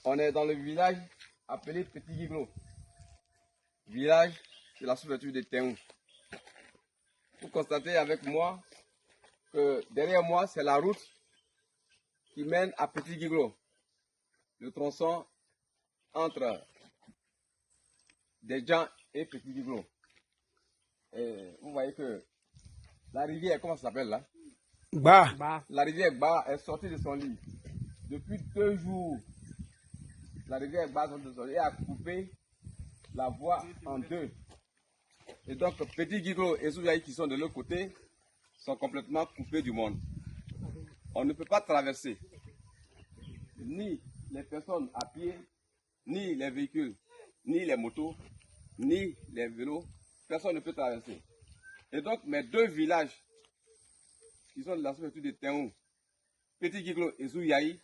On est dans le village appelé Petit Guiglo. Village de la sous-préfecture de Théou. Vous constatez avec moi que derrière moi, c'est la route qui mène à Petit Guiglo. Le tronçon entre Desjans et Petit Guiglo. Et vous voyez que la rivière, comment ça s'appelle là? Bah. La rivière Ba est sortie de son lit. Depuis 2 jours, la rivière Ba est sortie de son lit et a coupé la voie en deux. Et donc, Petit Guiglo et Souyaï qui sont de l'autre côté sont complètement coupés du monde. On ne peut pas traverser ni les personnes à pied, ni les véhicules, ni les motos, ni les vélos. Personne ne peut traverser. Et donc, mes 2 villages qui sont de la sous-préfecture de Théou, Petit Guiglo et Souyaï,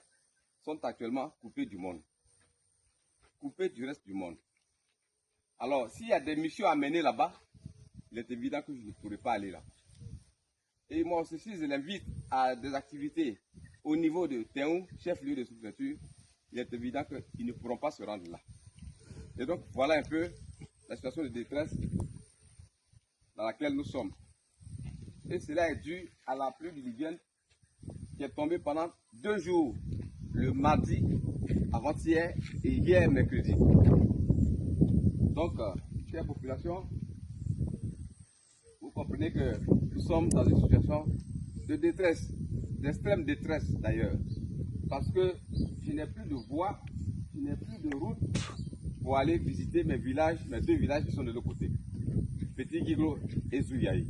sont actuellement coupés du monde. Coupés du reste du monde. Alors, s'il y a des missions à mener là-bas, il est évident que je ne pourrai pas aller là. Et moi aussi, si je l'invite à des activités au niveau de Théou, chef-lieu de sous-préfecture, il est évident qu'ils ne pourront pas se rendre là. Et donc, voilà un peu la situation de détresse dans laquelle nous sommes. Et cela est dû à la pluie diluvienne qui est tombée pendant 2 jours, le mardi, avant-hier et hier mercredi. Donc, chère population, vous comprenez que nous sommes dans une situation de détresse, d'extrême détresse d'ailleurs, parce que je n'ai plus de voie, je n'ai plus de route pour aller visiter mes villages, mes 2 villages qui sont de l'autre côté, Petit Guiglo et Souyaï.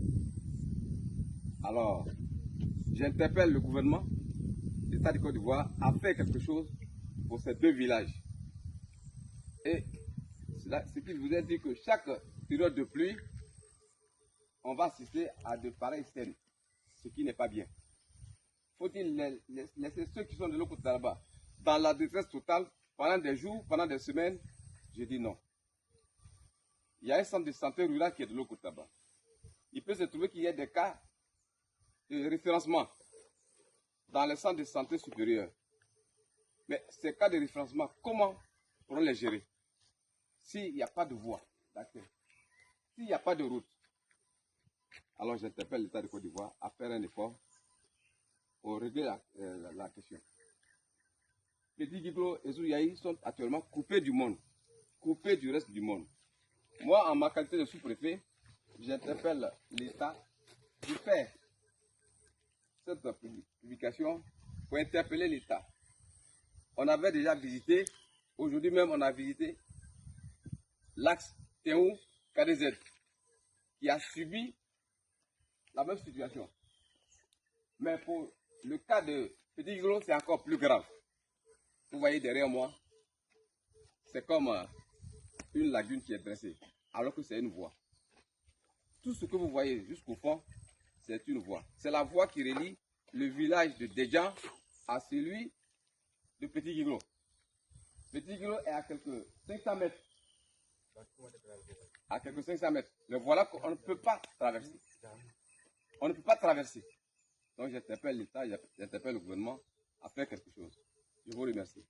Alors, j'interpelle le gouvernement, l'État de Côte d'Ivoire, à faire quelque chose pour ces 2 villages. Et ce qu'il vous a dit que chaque période de pluie, on va assister à de pareilles scènes, ce qui n'est pas bien. Faut-il laisser ceux qui sont de l'autre côté là-bas dans la détresse totale pendant des jours, pendant des semaines? Je dis non. Il y a un centre de santé rural qui est de l'autre côté là-bas. Il peut se trouver qu'il y ait des cas de référencement dans les centres de santé supérieurs. Mais ces cas de référencement, comment pourront les gérer s'il n'y a pas de voie d'accueil, s'il n'y a pas de route? Alors j'interpelle l'État de Côte d'Ivoire à faire un effort pour régler la question. Petit Guiglo et Souyaï sont actuellement coupés du monde, coupés du reste du monde. Moi, en ma qualité de sous-préfet, j'interpelle l'État de faire cette publication pour interpeller l'État. On avait déjà visité, aujourd'hui même on a visité l'axe Théou-KDZ qui a subi la même situation. Mais pour le cas de Petit Guiglo, c'est encore plus grave. Vous voyez derrière moi, c'est comme une lagune qui est dressée, alors que c'est une voie. Tout ce que vous voyez jusqu'au fond, c'est une voie. C'est la voie qui relie le village de Desjans à celui de Petit Guiglo. Petit Guiglo est à quelques 500 mètres. À quelques 500 mètres. Mais voilà qu'on ne peut pas traverser. On ne peut pas traverser. Donc j'interpelle l'État, j'interpelle le gouvernement à faire quelque chose. Je vous remercie.